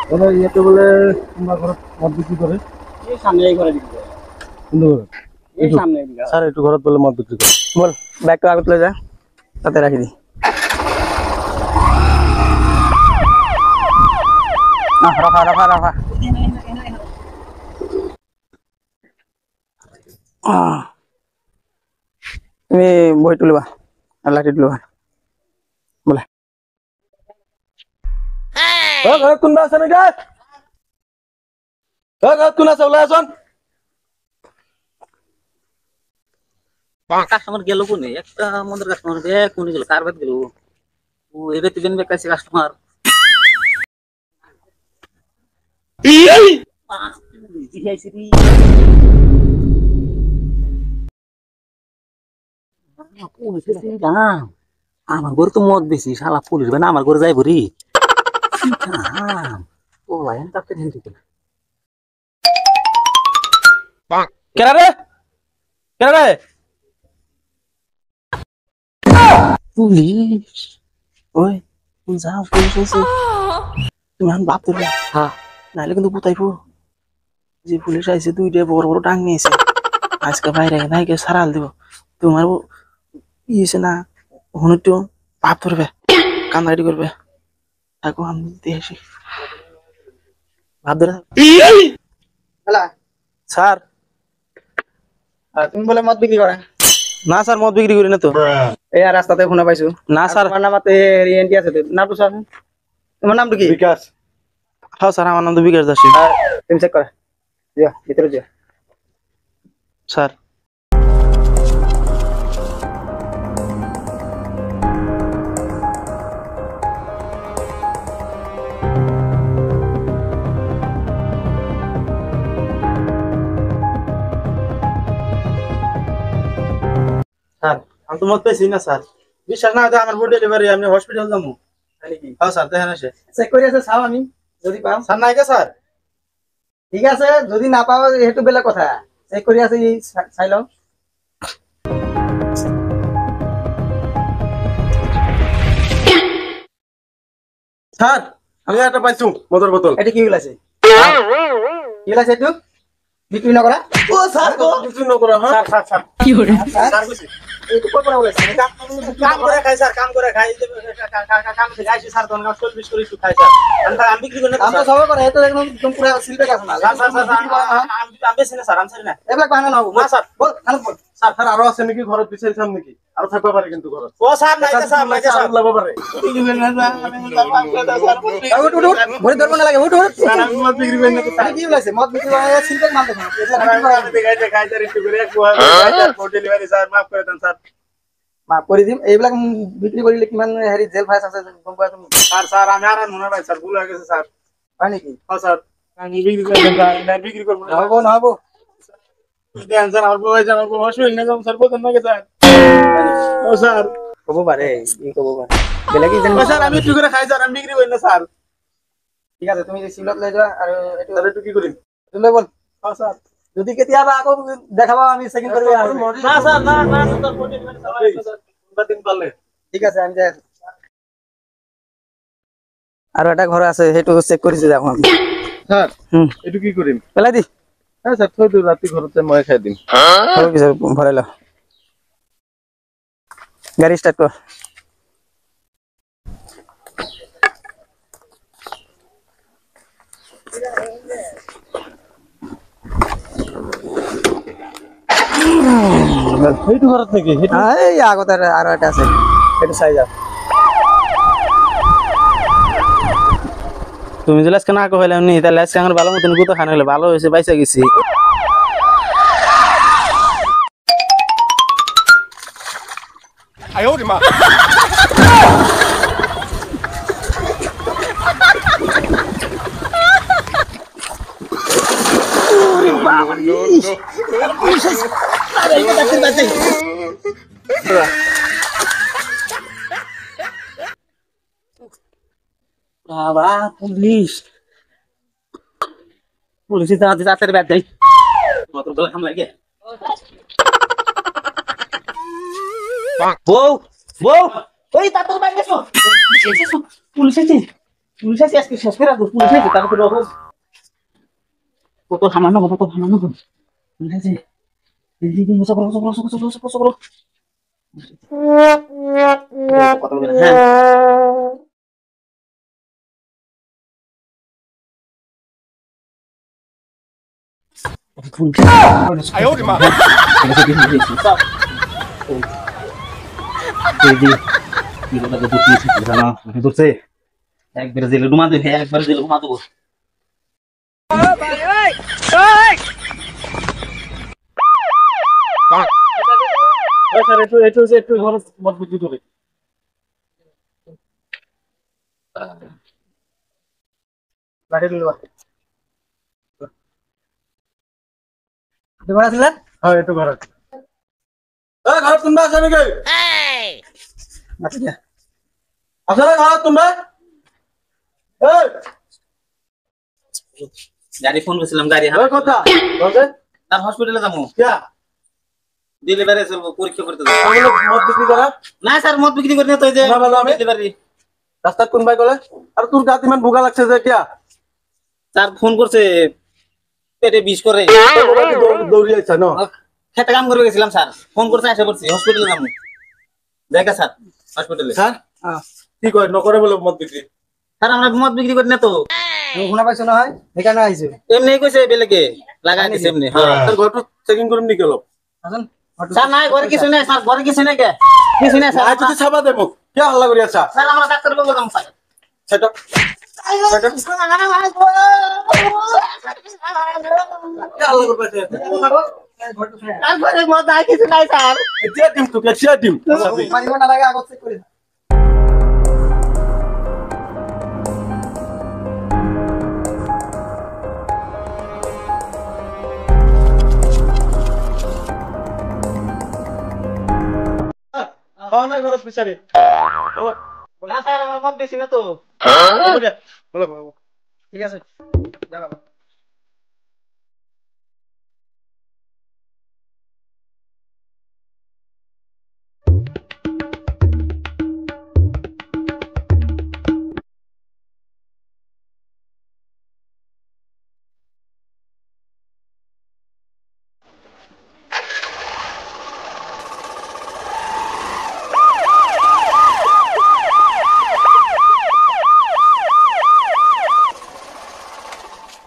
বলে ইয়েতে বলে তোমরা ঘর মদ বিক্রি করে এই সামনে এই ঘরে বিক্রি করে কিন্তু এই সামনে এদিকে স্যার একটু ঘরত বলে মদ বিক্রি করে বল ব্যাগটা আগত লয়ে যা তাতে রাখি দি না রাখা রাখা রাখা তুমি বই তুলবা আর লাঠি তুলবা বলে ঘৰত কোনোবা আছে নেকি ঘৰত কোন আছে ওলাই আসোন কাস্টমার গেল কোনে একটা মন্দির কাস্টমার ব্যাগ কোনে গেল কার বাদ গেল ও এবে তিন ব্যাগ কাছে কাস্টমার আমার ঘরে তো মদ বেশি শালা পুলিশ না আমার ঘরে যাইব রে ও ভাই তাতে কেনা রে কেনা রে পুলিশ ওই যাও পুলিশ হয়েছে তুমি এখন বাপ ধরবে হ্যাঁ নাহলে কিন্তু কোথাইবো যে পুলিশ আইছে দুইটা বড় বড় ডাং নিয়েছে আজকে বাইরে নাইকে সারাল দিব তোমার ইয়েছে না হনুটো বাপ ধরবে কান্দাকাটি করবে থাকো আমি দেখি ভাব ধরে হ্যালো স্যার তুমি বলে মদ বিক্রি করে না স্যার মদ বিক্রি করি না তো এই রাস্তাতে ফোন পাইছো না স্যার তোমার নামাতে এনটি আছে তো নাম তো স্যার তোমার নাম কি বিকাশ হ্যাঁ স্যার আমার নাম তো বিকাশ দাসী তুমি চেক করে যা ভিতরে যা স্যার স্যার আমি তো মত পেয়েছি না স্যার বিশ্বাস না হয়তো আমার ফুড ডেলিভারি আমি হসপিটাল যাবো নাকি হ্যাঁ স্যার দেখেন আসে চেক করে আছে চাও আমি যদি পাও স্যার নাই কে স্যার ঠিক আছে যদি না পাও সেইটো বেলেগ কথা চেক কৰি আছে এই চাই লও স্যার আমি একটা পাইছো মদর বোতল এটা কি ওলাইছে কি ওলাইছে এইটো বিক্রি নকৰা ও স্যার তো কিছু নকরা হ্যাঁ স্যার স্যার স্যার কি হৰে স্যার কইছি এইটো ক'ৰ পৰা ওলাইছে কাম করে খাই স্যার কাম করে খাই কাম থেকে আইছি স্যার তখন 40 করে খাই স্যার আমি বিক্রি করি না আমরা সব কৰে এইটো একদম একদম পুৰা সিলবেক আছে না স্যার স্যার আমি বেশি না স্যার আমি না এইবিলাক বাহানা নহব না স্যার বল খানা বল স্যার স্যার আরো আছে নাকি ঘরত বিচারিছাম নাকি আরো থাকবা পারে কিন্তু ঘরত ও স্যার নাই স্যার নাই স্যার লাভ পারে উঠ উঠ উঠ ভৰি ধৰব নালাগে উঠ উঠ স্যার আমি মদ বিক্রি করি না তো কি ওলাইছে মদ বিক্রি কৰা সিলবেক মাল দেখোন এইবিলাক বিক্রি কৰা খাইতে একটু করে এক বুয়া ফুড ডেলিভারি স্যার মাফ করে দেন স্যার মাফ কৰি দিম এইবিলাক বিক্ৰী কৰিলে কিমান হেৰি জেল ফাইস আছে গম পোৱা তুমি স্যার স্যার আমি আর মনে নাই স্যার ভুল হয়ে গেছে স্যার হয় নেকি হ্যাঁ স্যার আমি বিক্রি করে দেন স্যার আমি বিক্রি করব না নহব নহব দেন স্যার আমার বউ জানো হসপিটাল নিয়ে যাম স্যার বলেন না স্যার ও স্যার ক'ব পাৰে কি ক'ব পাৰে বেলেগ কি জানিব ও স্যার আমি একটু করে খাই স্যার আমি বিক্রি করি না স্যার ঠিক আছে তুমি সিলত লৈ যোৱা আৰু এইটো স্যার একটু কি করি এইটো লৈ বল হ্যাঁ স্যার যদি কেতিয়াবা আকৌ দেখাবা আমি চেকিং কৰিব আহিম না স্যার না না স্যার ফুড ডেলিভারি স্যার দিন পারলে ঠিক আছে আমি যাই আছো আৰু এটা ঘৰ আছে সেইটো চেক কৰিছে যাম আমি স্যার একটু কি করিম পেলাই দি হ্যাঁ স্যার থৈ দিও রাতে ঘরতে মই খাই দিম হ'ব পিছে ভৰাই ল গাড়ী ষ্টাৰ্ট কৰ সেইটো ঘরত নাকি এই আগতে আৰু এটা আছে সেইটো চাই যাও তুমি যে লাস্ট না কইলে নি তাহলে আজকে আমার ভালো মতন গুতো খানা হলো ভালো হয়েছে বাইসা গেছি আয়ো রে মা বাবা পুলিশ পুলিশ তাড়াতাড়ি তাড়াতাড়ি ব্যাগ দেয় কত বলে হামলা গে বউ বউ ওই তাড়াতাড়ি ব্যাগ এসো পুলিশ এসে পুলিশ আছে আজকে শেষ করে পুলিশ আছে তারপরে কত সামান্য পুলিশ আছে কথা বলবেন হ্যাঁ একবারে জেলে ডুমা দেবে একবারে জেলে ডুমা দেবো স্যার একটু ঘর মত বুদ্ধি করে লাঠি তুলবা ঘর আছিলেন হ্যাঁ একটু ঘর আছে ঘর তোমরা আছে নাকি আচ্ছা আসলে ঘর তোমরা গাড়ি ফোন করছিলাম গাড়ি হ্যাঁ কথা তার হসপিটালে যাবো क्या ডেলিভারি চলবো পরীক্ষা করতে মদ বিক্রি করা না স্যার মদ বিক্রি করি না তো এই যে না, ভালো হবে। ডেলিভারি রাস্তার কোন ভাই কলে আর তোর গাত ইমান ভোগা লাগছে যে क्या স্যার ফোন করছে পেটে বিষ করে দৌড়ি আইছা ন খেতে কাম করে গেছিলাম স্যার ফোন করছে এসে পড়ছি হসপিটালে যাবো দেখা স্যার হসপিটালে স্যার কি কয় নকরে বলে মদ বিক্রি স্যার আমরা মদ বিক্রি করি না তো শোনা পাইছো না হয় এখানে আইছে এমনি কইছে বেলেকে লাগাই দিছে এমনি হ্যাঁ তোর ঘরটা চেকিং করুন নি গেল আসুন স্যার নাই ঘরে কিছু নেই স্যার ঘরে কিছু নেই কে কিছু নেই স্যার আজ যদি ছাপা দেবো কে হাল্লা করি আচ্ছা স্যার আমরা ডাক্তার বাবু যাবো স্যার সেটা কে হাল্লা করবে আর ঘরে মদ নাই কিছু নাই স্যার এতিয়া দিম তোকে এতিয়া দিম মারিব না লাগে আগত চেক করে খাওয়া নাই ঘরত বিচারি না স্যার আমার মদ বেশি না তো বলো ঠিক আছে যা বাবা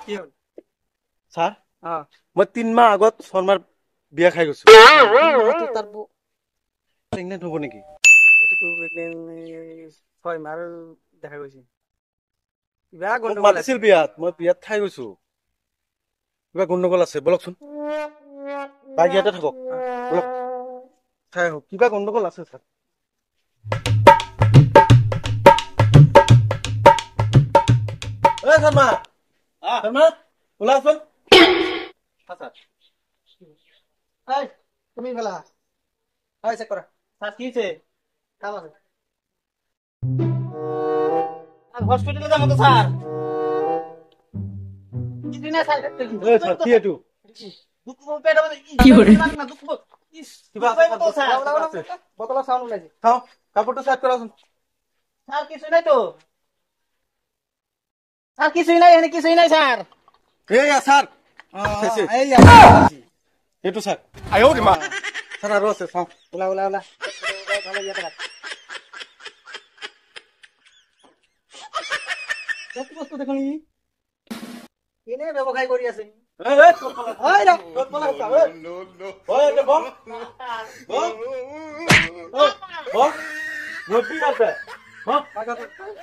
কি হল স্যার হ্যাঁ মই 3 মাহ আগত শৰ্মাৰ বিয়া খাই গৈছো তার প্ৰেগনেন্ট হ'ব নেকি এটু ছয় মার দেখা গৈছে কিবা মোক গন্ডগোল আছে মাতিছিল বিয়াত মই বিয়াত খাই গৈছো কিবা গণ্ডগোল আছে বলকচোন বাইক ইয়াতে থাকক বলক খাই আহক কিবা গণ্ডগোল আছে স্যাৰ শৰ্মা শৰ্মা ওলাচোন স্যার এই তুমি ফেলা হয় চেক করা স্যার কি হয়েছে কাম আছে হসপিটালে যাবো তো স্যার কিছু না স্যার স্যার কি এইটো দুঃখ পেটে কি করে না দুঃখ কিবা তো স্যার বোতলের সাউন্ড ওলাইছে খাও কাপড়টো সাইড কৰাচোন স্যার কিছু নাই তো স্যার কিছুই নাই এখানে কিছুই নাই স্যার এইয়া স্যার এই এইটো স্যার স্যার আৰু আছে চাওঁ ওলা ওলা ওলা ভালো ইয়াতে রাখ কত বস্তু দেখুন কিনে ব্যবসায় করি আছে ওই না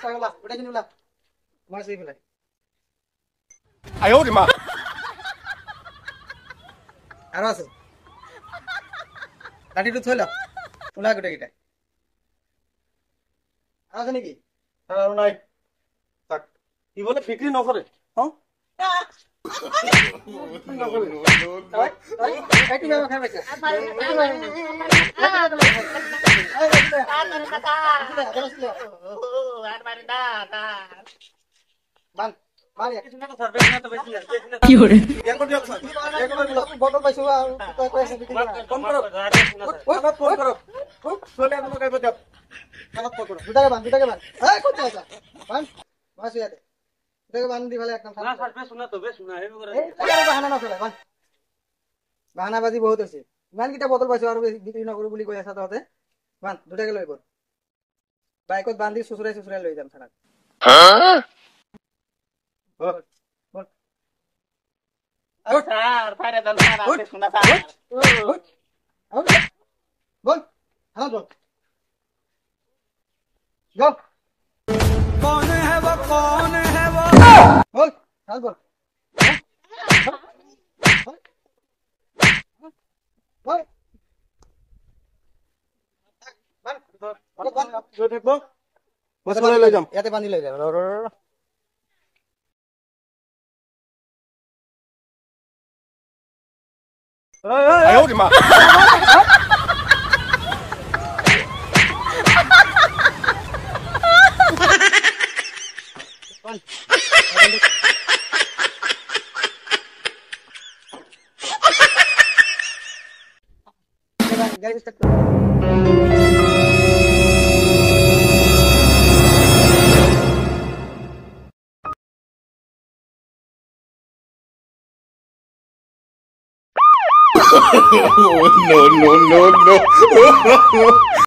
ছাগলা ওটা কিনে ওলা মাছ এই ফেলাই আর আছে লাঠিটো থইলা ওলা গোটে কিটা আছে নাকি আৰু নাই তাক কি বলে বিক্ৰী নকৰে হ্যাঁ একটু ব্যবসায় পাইছে বান কি করে বটল পাইছো দুটাকে বান দুটাকে বান কোথায় আছে বান মাছ দি ফেলে একদম না স্যার বেশ না তো বেশ না হেবি করে এই বাহানা নচলে বান বাহানা বাজি বহুত হৈছে ইমান কিটা বটল পাইছো আৰু বিক্ৰী নকৰো বুলি কৈ আছা তহঁতে বান দুটাকে লৈ গ'ল বাইকত বান্ধি চুচুৰাই চুচুৰাই লৈ যাম থানাত স্যার ফাইরে দেন স্যার আপনি শোনা স্যার বল থানাত বল যাও कौन है वो বল থানাত বল বল লৈ থাকবো মাছ মাৰি লৈ যাম ইয়াতে বান্ধি লৈ যাম আয়ো মা গাড়ি স্টার্ট কর no, no, no, no.